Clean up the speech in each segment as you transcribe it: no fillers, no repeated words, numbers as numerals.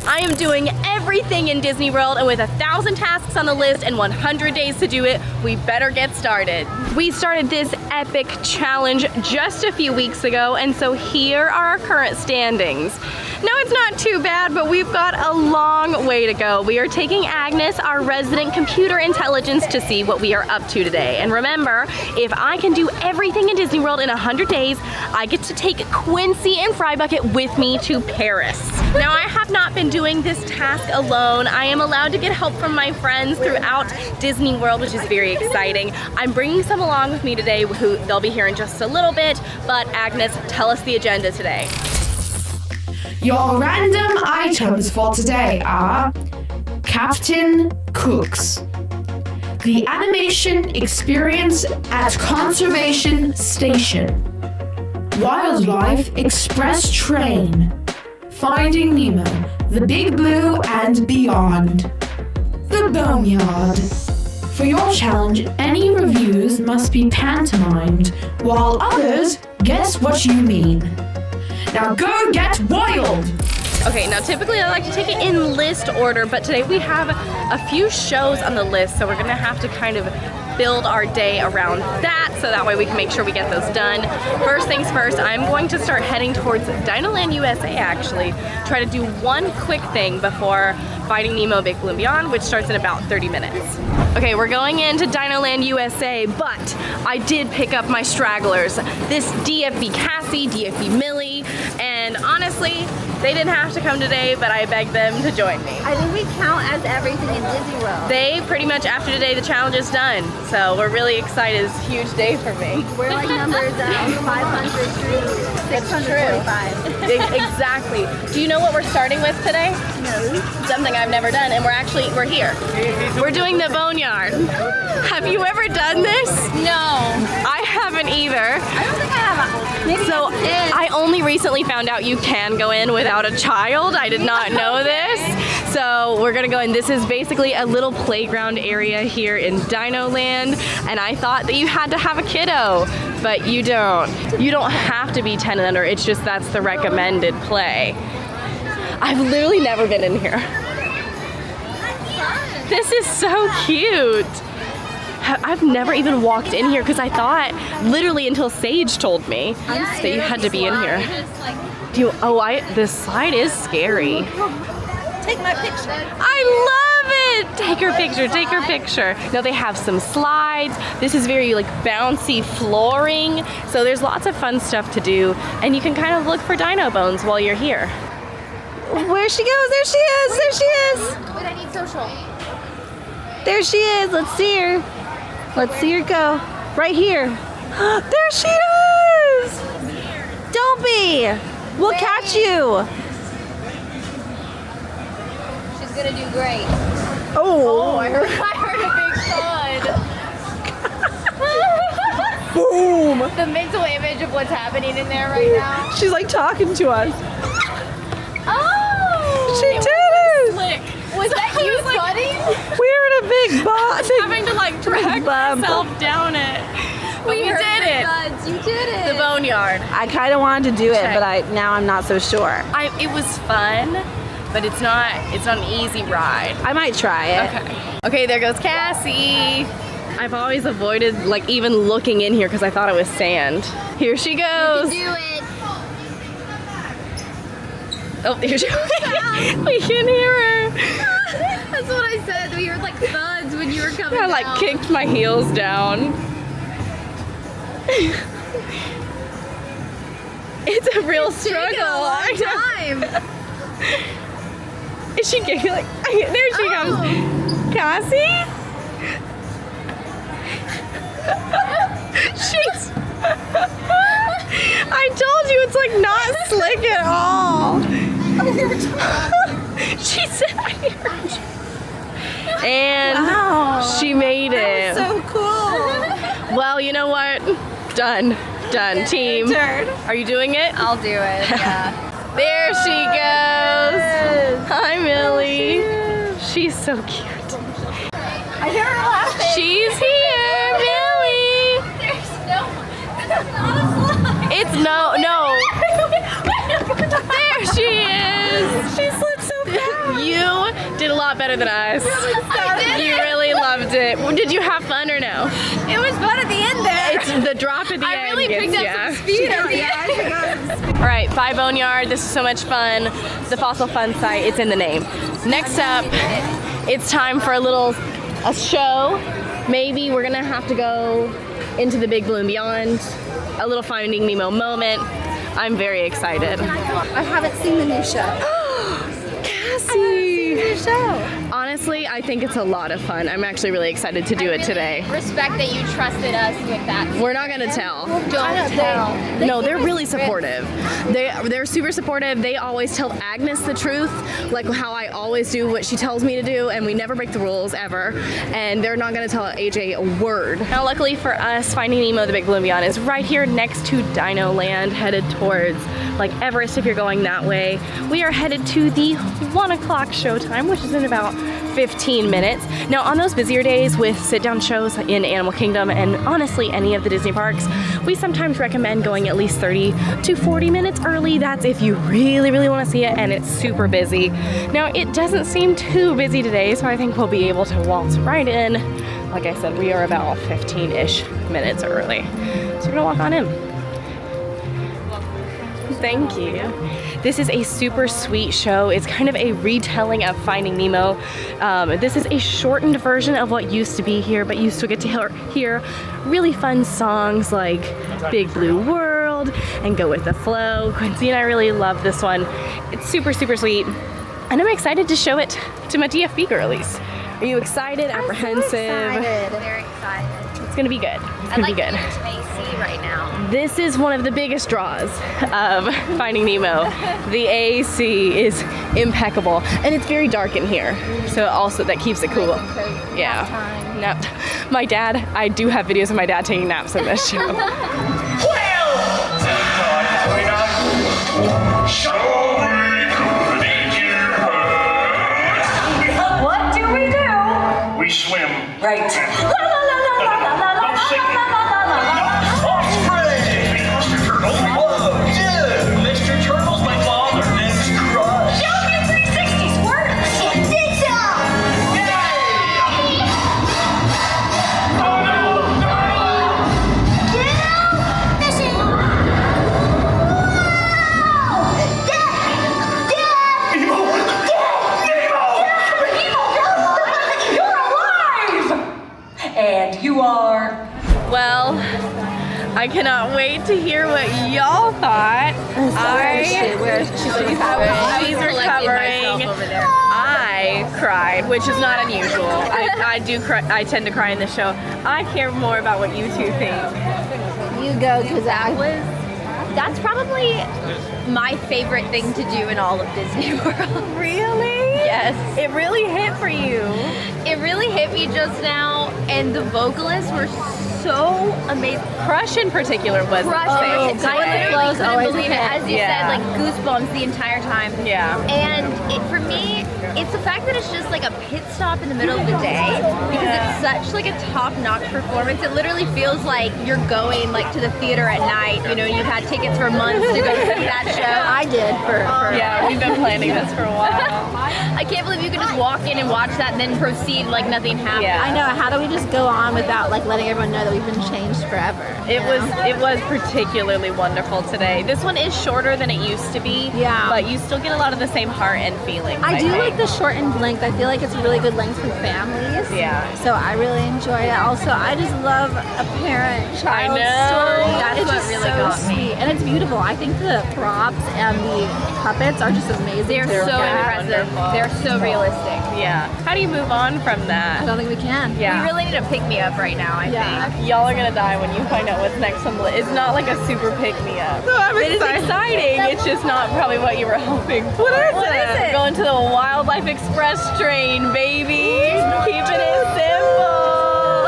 I am doing everything in Disney World, and with 1,000 tasks on the list and 100 days to do it, we better get started. We started this epic challenge just a few weeks ago, and so here are our current standings. No, it's not too bad, but we've got a long way to go. We are taking Agnes, our resident computer intelligence, to see what we are up to today. And remember, if I can do everything in Disney World in 100 days, I get to take Quincy and Fry Bucket with me to Paris. Now, I have not been doing this task alone. I am allowed to get help from my friends throughout Disney World, which is very exciting. I'm bringing some along with me today, who they'll be here in just a little bit, but Agnes, tell us the agenda today. Your random items for today are Captain Cook's, the animation experience at Conservation Station, Wildlife Express Train, Finding Nemo, The Big Blue and Beyond, the Boneyard. For your challenge, any reviews must be pantomimed, while others guess what you mean. Now go get wild! Okay, now typically I like to take it in list order, but today we have a few shows on the list, so we're gonna have to kind of build our day around that, so that way we can make sure we get those done. First things first, I'm going to start heading towards Dinoland USA actually. Try to do one quick thing before Finding Nemo Big Blue and Beyond, which starts in about 30 minutes. Okay, we're going into Dinoland USA, but I did pick up my stragglers. This DFB Cassie, DFB Milly, and honestly, they didn't have to come today, but I begged them to join me. I think we count as everything in Disney World. They pretty much, after today, the challenge is done. So we're really excited. It's a huge day for me. We're like numbers 500 through 645. Exactly. Do you know what we're starting with today? No. Something I've never done, and we're here. We're doing the Boneyard. Have you ever done this? No. I haven't either. I don't think I have. Maybe So I only recently found out you can go in without a child. I did not know this. So we're gonna go in. This is basically a little playground area here in Dinoland, and I thought that you had to have a kiddo, but you don't. You don't have to be 10 and under. It's just that's the recommended play. I've literally never been in here. This is so cute. I've never even walked in here because I thought, literally until Sage told me, that you had to be in here. This slide is scary. Take my picture. I love it! Take her picture, take her picture. Now they have some slides. This is very like bouncy flooring. So there's lots of fun stuff to do, and you can kind of look for dino bones while you're here. Where she goes, there she is, there she is. Wait, I need social. There she is, let's see her. Let's see her go. Right here. There she is! Don't be! We'll catch you. She's gonna do great. Oh, I heard a big thud. boom! The mental image of what's happening in there right now. She's like talking to us. Oh! She did it! Slick. Was that you thudding? We're in a big box. Having to like drag myself down it. We did it. Thuds. You did it. The Boneyard. I kind of wanted to do it, but now I'm not so sure. It was fun, but it's not an easy ride. I might try it. Okay, there goes Cassie. I've always avoided like even looking in here because I thought it was sand. Here she goes. You can do it. Oh, here she goes. We can hear her. That's what I said. We heard like thuds when you were coming I like kicked my heels down. It's a real struggle. A long time. Is she giggling? There she comes. Cassie? She's... I told you it's like not slick at all. She said I heard you. And she made it. So cool. Well, you know what? Done. Team. Are you doing it? I'll do it. Yeah. There she goes. Hi, Milly. She's so cute. I hear her laughing. She's here, Milly. There's not a slide. It's no. There she is. She slid so fast. did a lot better than us. You really loved it. Did you have fun or no? It was fun at the end there. It's the drop at the end. I really picked up some speed at the end. All right, bye Boneyard. This is so much fun. The Fossil Fun site, it's in the name. Next up, it's time for a show. Maybe we're gonna have to go into the big blue and beyond. A little Finding Nemo moment. I'm very excited. I haven't seen the new show. Cassie! New show. Honestly, I think it's a lot of fun. I'm actually really excited to do it today. Respect that you trusted us with that. We're not gonna tell. Don't tell. No, they're really supportive. They're super supportive. They always tell Agnes the truth, like how I always do what she tells me to do, and we never break the rules ever. And they're not gonna tell AJ a word. Now, luckily for us, Finding Nemo: The Big Blue and Beyond is right here next to Dinoland, headed towards like Everest if you're going that way. We are headed to the 1 o'clock showtime, which is in about 15 minutes. Now, on those busier days with sit-down shows in Animal Kingdom and honestly any of the Disney parks, we sometimes recommend going at least 30 to 40 minutes early. That's if you really, really want to see it and it's super busy. Now, it doesn't seem too busy today, so I think we'll be able to waltz right in. Like I said, we are about 15-ish minutes early. So we're gonna walk on in. Thank you. This is a super sweet show. It's kind of a retelling of Finding Nemo. This is a shortened version of what used to be here, but you still get to hear really fun songs like Big Blue World and Go With The Flow. Quincy and I really love this one. It's super, super sweet. And I'm excited to show it to my DFB girlies. Are you excited? Apprehensive? Very excited. It's gonna be good. It's gonna be good. AC right now. This is one of the biggest draws of Finding Nemo. The AC is impeccable, and it's very dark in here, so also that keeps it cool. Yeah. Nap. My dad, I do have videos of my dad taking naps in this show. What do we do? We swim. Right. La la la la la la la la la la la. Mr. Turtle. Oh, dude. Mr. Turtle's my father. Name's Crush. Show me a 360 squirt. It did so. Oh, no. Get out. Fishing. Wow. Dad. Nemo. Nemo. You're alive. And you are. Well, I cannot wait to hear what y'all thought. She's recovering. I cried, which is not unusual. I do cry. I tend to cry in this show. I care more about what you two think. You go, because that's probably my favorite thing to do in all of Disney World. Really? Yes. It really hit for you. It really hit me just now, and the vocalists were so amazing. Crush in particular was I insane. literally couldn't believe it. As you said, like goosebumps the entire time. Yeah. And for me, it's the fact that it's just like a pit stop in the middle of the day, because it's such like a top-notch performance. It literally feels like you're going like to the theater at night. You know, you've had tickets for months to go see that show. I did for Yeah, we've been planning this for a while. I can't believe you could just walk in and watch that and then proceed like nothing happened. Yeah. I know. How do we just go on without like letting everyone know that we've been changed forever? It was particularly wonderful today. This one is shorter than it used to be. Yeah. But you still get a lot of the same heart and feelings. I do think. like the shortened length. I feel like it's a really good length for families. Yeah. So I really enjoy it. Also, I just love a parent-child I know. story. That's it's what just really so got me. sweet. And it's beautiful. I think the props and the puppets are just amazing. They're so impressive. wonderful. They're so realistic. Yeah. How do you move on from I that? don't think we can. Yeah. We really need a pick-me-up right now, I think. Y'all are gonna die when you find out what's next on the list. It's not like a super pick-me-up. No, it is exciting. It's just not probably what you were hoping for. What is it? Going to the Wildlife Express train, baby. Keeping it simple.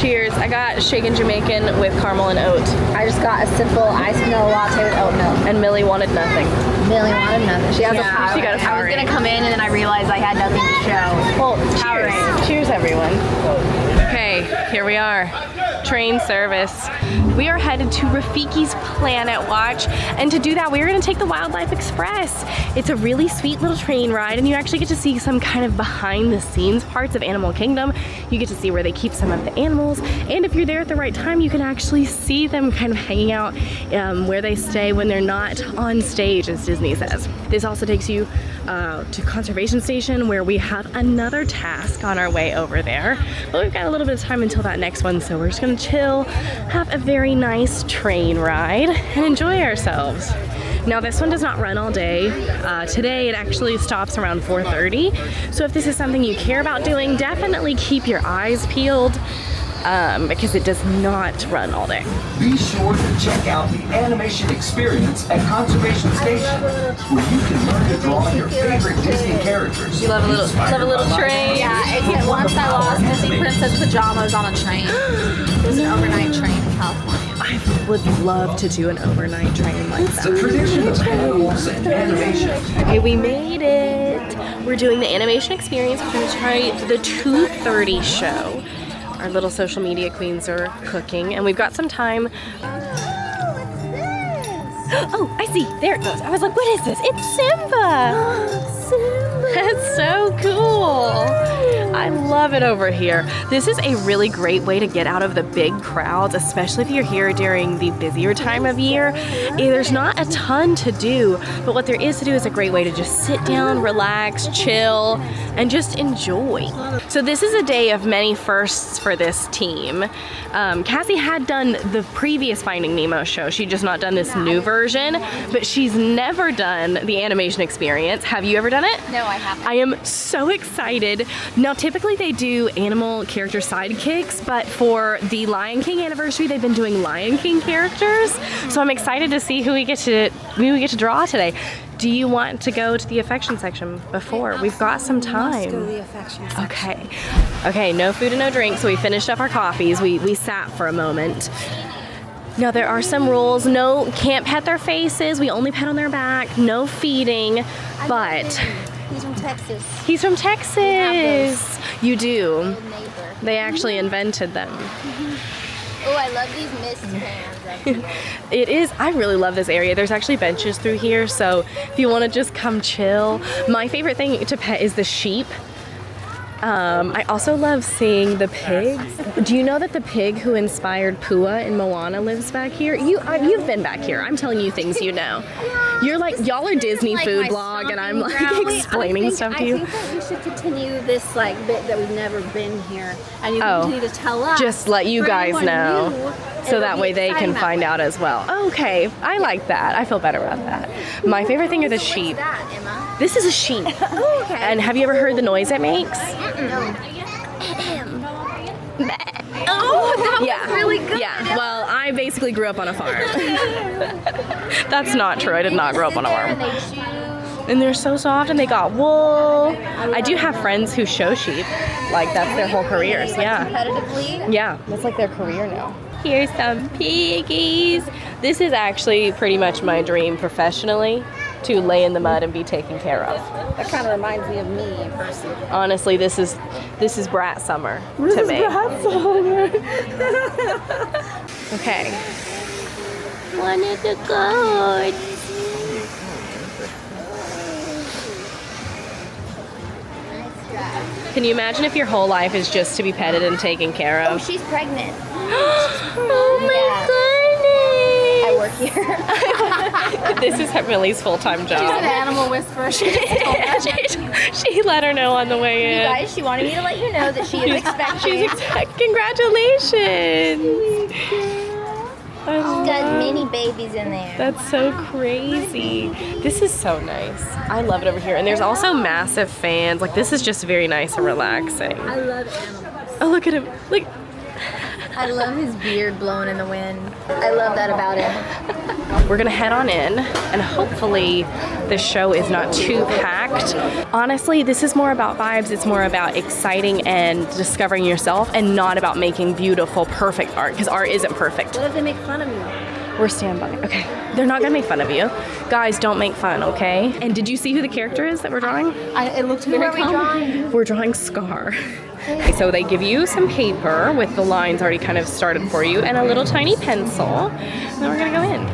Cheers. I got shaken Jamaican with caramel and oat. I just got a simple iced vanilla latte with oat milk. And Millie wanted nothing. Millie wanted nothing. She has She got a I was gonna come in and then I realized I had nothing to show. Well, cheers. Cheers, everyone. Okay, here we are. Train service. We are headed to Rafiki's Planet Watch, and to do that we're going to take the Wildlife Express. It's a really sweet little train ride, and you actually get to see some kind of behind the scenes parts of Animal Kingdom. You get to see where they keep some of the animals, and if you're there at the right time you can actually see them kind of hanging out where they stay when they're not on stage, as Disney says. This also takes you to Conservation Station, where we have another task on our way over there, but we've got a little bit of time until that next one, so we're just gonna chill, have a very nice train ride, and enjoy ourselves. Now this one does not run all day. Today it actually stops around 4:30, so if this is something you care about doing, definitely keep your eyes peeled, because it does not run all day. Be sure to check out the animation experience at Conservation Station, where you can learn to draw your favorite Disney characters. You love a little train. Yeah, except once I lost Disney Princess pajamas on a train. It was an overnight train in California. I would love to do an overnight train like It's a that. tradition of animals and animation. Okay, we made it. We're doing the animation experience. We're going to try the 2:30 show. Our little social media queens are cooking, and we've got some time. Oh, I see. There it goes. I was like, what is this? It's Simba. Simba. That's so cool. I love it over here. This is a really great way to get out of the big crowds, especially if you're here during the busier time of year. There's not a ton to do, but what there is to do is a great way to just sit down, relax, chill, and just enjoy. So this is a day of many firsts for this team. Cassie had done the previous Finding Nemo show. She'd just not done this new version, but she's never done the animation experience. Have you ever done it? No, I haven't. I am so excited. Now, typically they do animal character sidekicks, but for the Lion King anniversary, they've been doing Lion King characters. So I'm excited to see who we get to draw today. Do you want to go to the affection section before? We've got some time. Let's go to the affection section. Okay. Okay, no food and no drink, so we finished up our coffees. We sat for a moment. Now there are some rules. No, can't pet their faces. We only pet on their back. No feeding, but He's from Texas. he's from Texas. You do. Good neighbor. They actually invented them. Oh, I love these mist fans up here. It is, I really love this area. There's actually benches through here, so if you want to just come chill. My favorite thing to pet is the sheep. I also love seeing the pigs. Do you know that the pig who inspired Pua in Moana lives back here? You've been back here. I'm telling you things you know. You're like, y'all are Disney like food my blog, and I'm like stomping ground. explaining stuff to you. I think that we should continue this bit that we've never been here, and you Oh. continue to tell us. Just let you For guys anyone know, new, so it'll that be way they exciting can that find way. out as well. Okay, I like that. I feel better about that. My favorite thing are the sheep. What's that, Emma? This is a sheep. Oh, okay. And have you ever heard the noise it makes? Oh, that Yeah. was really good. Yeah, well, I basically grew up on a farm. That's not true. I did not grow up on a farm. And they chew. And they're so soft, and they got wool. I do have friends who show sheep. Like, that's their whole careers. Yeah. Competitively. Yeah, that's like their career now. Here's some piggies. This is actually pretty much my dream professionally, to lay in the mud and be taken care of. That kind of reminds me of me in person. Honestly, this is brat summer to me. Okay. One of the goats. Can you imagine if your whole life is just to be petted and taken care Oh, of? she's pregnant. Oh I my work here. goodness! This is Millie's full-time She's an job. animal whisperer. She just told us. She let her know on the way You in. guys, she wanted me to let you know that she is expecting. Congratulations! I She's got love- mini babies in there. That's so crazy. This is so nice. I love it over here. And there's also massive fans. Like, this is just very nice and relaxing. I love animals. Oh, look at him. Look. I love his beard blowing in the wind. I love that about him. We're gonna head on in, and hopefully the show is not too packed. Honestly, this is more about vibes. It's more about exciting and discovering yourself, and not about making beautiful, perfect art, because art isn't perfect. What if they make fun of me? We're standby. Okay. They're not gonna make fun of you. Guys, don't make fun, okay? And did you see who the character is that we're drawing? It looked very complicated. We're drawing Scar. Okay, so they give you some paper with the lines already kind of started for you and a little tiny pencil. And then we're gonna go in.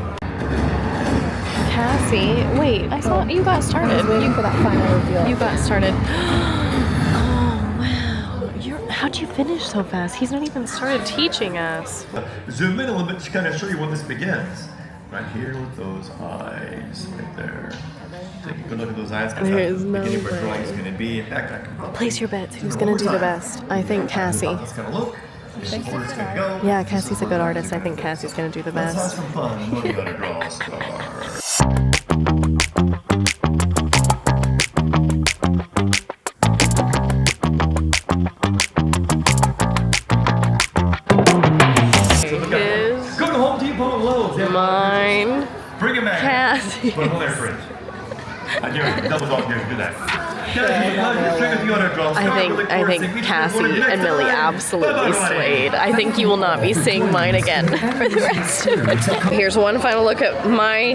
Cassie, wait, I saw you got started. Waiting for that final reveal. You got started. Oh, wow. How'd you finish so fast? He's not even started teaching us. Zoom in a little bit to kind of show you when this begins. Right here with those eyes, right there. Take a good look at those eyes. There's no beginning where way. drawing is going to be. In fact, I can Place your bets. Who's gonna do the best? I think Cassie. It's going to look. This is where it's going to go. Yeah, Cassie's a good artist. I think Cassie's gonna do the Let's have best. some fun. Learn how to draw a star. Is Go to Home Depot and Lowe's. mine. Bring him back. Cassie. Put him on there, friend. I dare you. Double dog here. Do that. I think Cassie and Milly absolutely slayed. I think you will not be seeing mine again for the rest of it. Here's one final look at my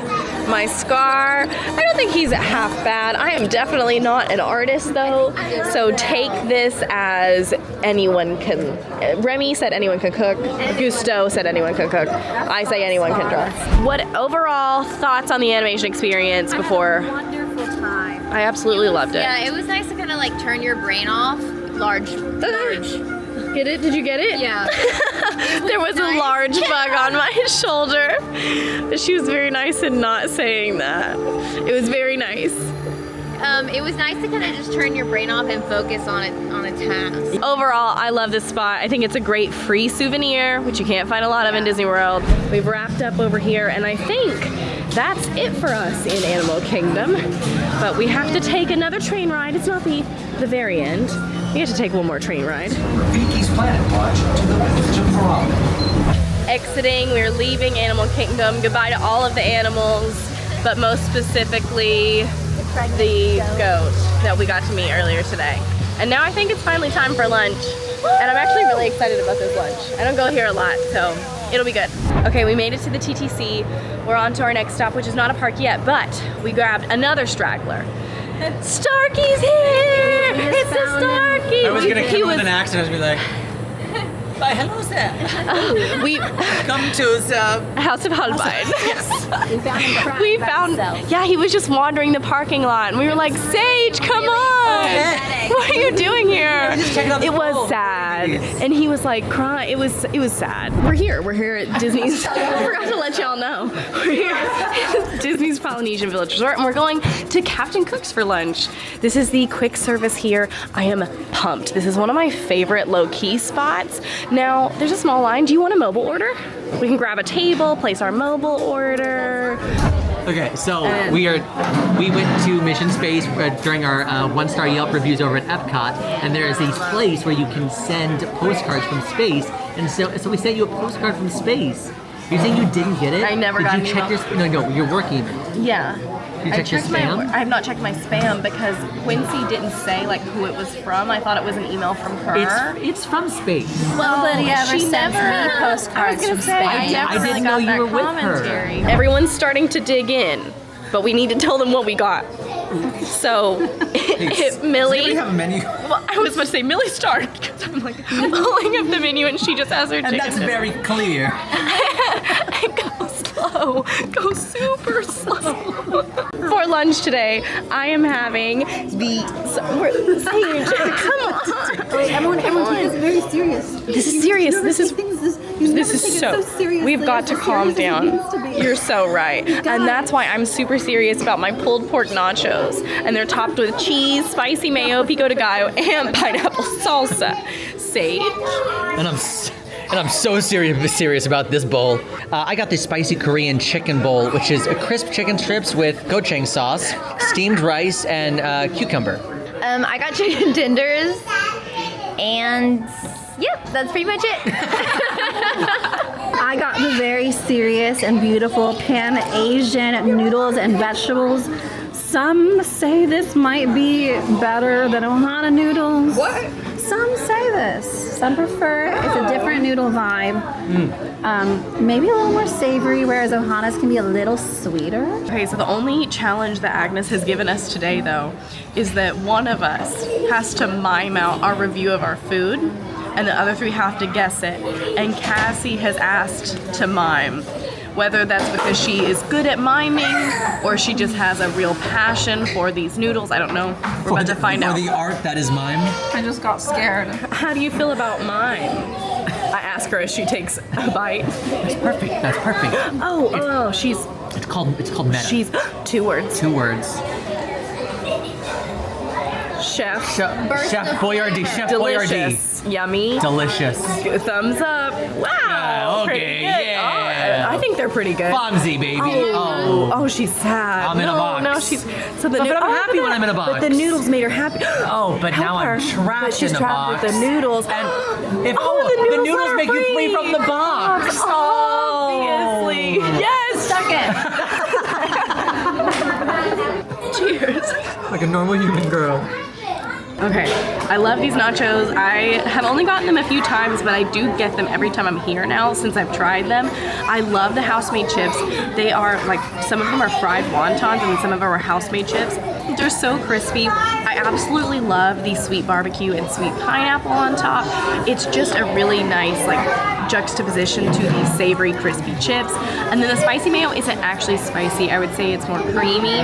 scar. I don't think he's half bad. I am definitely not an artist though, so take this as anyone can. Remy said anyone can cook. Gusto said anyone can cook. I say anyone can draw. What overall thoughts on the animation experience before? Wonderful time. I absolutely loved it. Yeah, it was nice to kind of like turn your brain off. Large. Get it? Did you get it? Yeah. There was a large bug on my shoulder. She was very nice in not saying that. It was very nice. It was nice to kind of just turn your brain off and focus on a task. Overall, I love this spot. I think it's a great free souvenir, which you can't find a lot of in Disney World. We've wrapped up over here, and I think that's it for us in Animal Kingdom. But we have to take another train ride. It's not the very end. We have to take one more train ride. Rafiki's Planet Watch to the village of Piranha. Exiting, we're leaving Animal Kingdom. Goodbye to all of the animals, but most specifically the goat that we got to meet earlier today. And now I think it's finally time for lunch. And I'm actually really excited about this lunch. I don't go here a lot, so it'll be good. Okay, we made it to the TTC. We're on to our next stop, which is not a park yet, but we grabbed another straggler. Starkey's here! It's the Starkey! I was gonna come with an accent. I was gonna be like, "Bye, hello, sir. We Come to the House of Holbein. We found him crying We by found, himself. yeah, he was just wandering the parking lot, and we were like, Sage, come on! What are you doing here? Just checking out the It was phone. sad, and he was like crying. It was sad. We're here at Disney's. I forgot to let y'all know. We're here at Disney's Polynesian Village Resort, and we're going to Captain Cook's for lunch. This is the quick service here. I am pumped. This is one of my favorite low-key spots. Now, there's a small line. Do you want a mobile order? We can grab a table, place our mobile order. Okay, so we went to Mission Space during our one-star Yelp reviews over at Epcot, and there is a place where you can send postcards from space, and so we sent you a postcard from space. You're saying you didn't get it? I never got an Did you check email. your? No, your work email. Yeah. You I checked your checked spam? I have not checked my spam because Quincy didn't say like who it was from. I thought it was an email from her. It's from space. Nobody ever she sends never- me postcards I from was gonna say, I space. never I didn't really know got you that were with her. commentary. Everyone's starting to dig in, but we need to tell them what we got. So, Milly. Does anybody have a menu? Well, I was about to say Milly started because I'm like pulling up the menu and she just has her And chicken. that's very clear. Go slow. Go super slow. For lunch today, I am having the Sage. Come on. Wait, everyone take this very serious. This is serious. This is so. We've got to calm down. You're so right. And that's why I'm super serious about my pulled pork nachos. And they're topped with cheese, spicy mayo, pico de gallo, and pineapple salsa. Sage. And I'm so serious about this bowl. I got the spicy Korean chicken bowl, which is a crisp chicken strips with gochujang sauce, steamed rice, and cucumber. I got chicken tenders, and yep, that's pretty much it. I got the very serious and beautiful Pan Asian noodles and vegetables. Some say this might be better than Ohana noodles. What? Some say this. Some prefer it's a different noodle vibe. Maybe a little more savory, whereas Ohana's can be a little sweeter. Okay, so the only challenge that Agnes has given us today, though, is that one of us has to mime out our review of our food, and the other three have to guess it. And Cassie has asked to mime. Whether that's because she is good at miming or she just has a real passion for these noodles, I don't know. We're about to find out. For the art that is mime. I just got scared. How do you feel about mime? I ask her as she takes a bite. That's perfect. That's perfect. Oh, she's... It's called meta. She's 2 words. 2 words. Chef. Chef Boyardee. Chef Boyardee. Delicious. Yummy. Delicious. Thumbs up. Wow. Yeah, Pretty okay, good. yeah. Oh, I think they're pretty good. Fonzie, baby. Oh, she's sad. I'm in a box. No, she's... So the But I'm happy when I'm in a box. But the noodles made her happy. Oh, but now I'm trapped she's in the trapped box. with the noodles. And if the noodles are make you free from the box. Obviously. Yes. Stuck it. Cheers. Like a normal human girl. Okay, I love these nachos. I have only gotten them a few times, but I do get them every time I'm here now since I've tried them. I love the house-made chips. They are like, some of them are fried wontons and some of them are house-made chips. They're so crispy. I absolutely love the sweet barbecue and sweet pineapple on top. It's just a really nice like juxtaposition to these savory, crispy chips. And then the spicy mayo isn't actually spicy. I would say it's more creamy.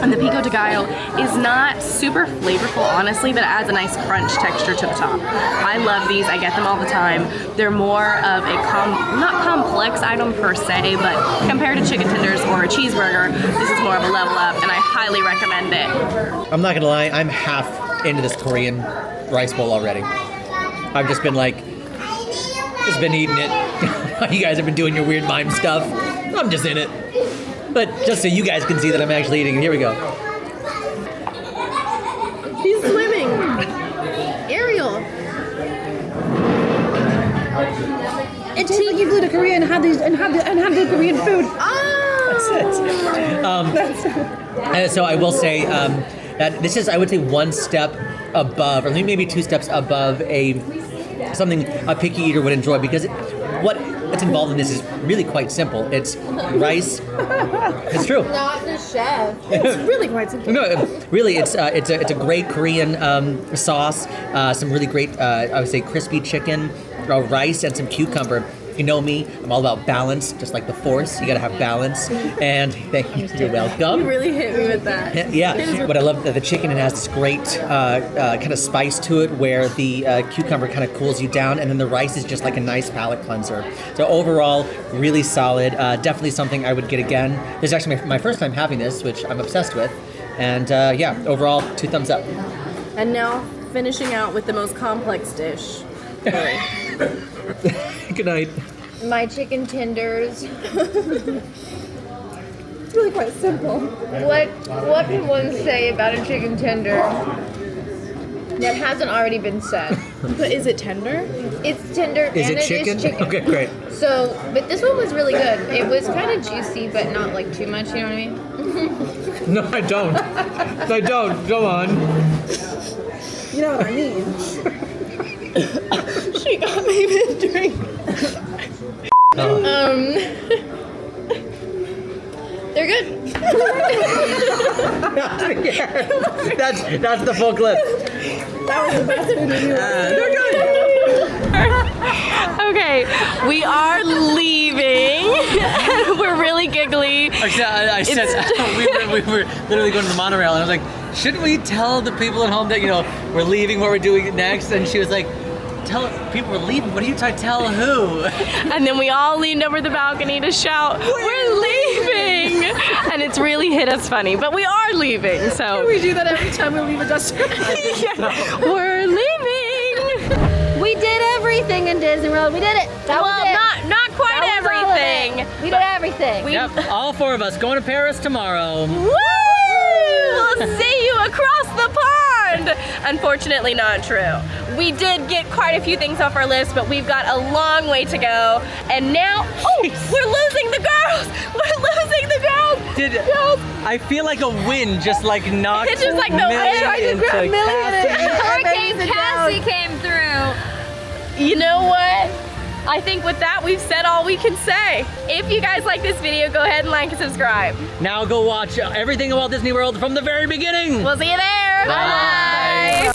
And the pico de gallo is not super flavorful, honestly, but it adds a nice crunch texture to the top. I love these. I get them all the time. They're more of a not complex item per se, but compared to chicken tenders or a cheeseburger, this is more of a level up, and I highly recommend it. I'm not gonna lie, I'm half into this Korean rice bowl already. I've just been eating it. You guys have been doing your weird mime stuff. I'm just in it. But just so you guys can see that I'm actually eating it, here we go. He's swimming. Ariel. It tastes like you flew to Korea and had the Korean food. That's it. So I will say that this is, I would say, one step above, or maybe 2 steps above something a picky eater would enjoy, because what's involved in this is really quite simple. It's rice. It's true. Not the chef. It's really quite simple. No, really, it's a great Korean sauce. Some really great, I would say, crispy chicken, rice, and some cucumber. You know me, I'm all about balance, just like the Force. You gotta have balance. And thank you, you're welcome. You really hit me with that. Yeah, but I love that the chicken, it has this great kind of spice to it, where the cucumber kind of cools you down, and then the rice is just like a nice palate cleanser. So overall, really solid. Definitely something I would get again. This is actually my first time having this, which I'm obsessed with. And yeah, overall, 2 thumbs up. And now, finishing out with the most complex dish. Good night. My chicken tenders. It's really quite simple. What can one say about a chicken tender that hasn't already been said? But is it tender? It's tender Is and it chicken? chicken. Okay, great. So, but this one was really good. It was kind of juicy, but not like too much, you know what I mean? No, I don't. I don't. Go on. You know what I mean. She got me this drink. They're good. That's the full clip. That was the best food we They're good. Okay, we are leaving. We're really giggly. Actually, I said we were literally going to the monorail, and I was like, shouldn't we tell the people at home that, we're leaving, what we're doing next? And she was like, tell people we're leaving. What are you trying to tell who? And then we all leaned over the balcony to shout, we're leaving! And it's really hit us funny, but we are leaving, so. We do that every time we leave a restaurant. Yeah, we're leaving! We did everything in Disney World. We did it. That was it. Not quite That was all of everything. it. We did everything. Yep, all 4 of us going to Paris tomorrow. Woo! We'll see you across the pond! Unfortunately, not true. We did get quite a few things off our list, but we've got a long way to go. And now, we're losing the girls! We're losing the girls! I feel like a wind just knocked It's just like the Milly wind tried to grab into Milly in it. Cassie. Hurricane Cassie came You know what? I think with that, we've said all we can say. If you guys like this video, go ahead and like and subscribe. Now go watch everything about Disney World from the very beginning. We'll see you there. Bye.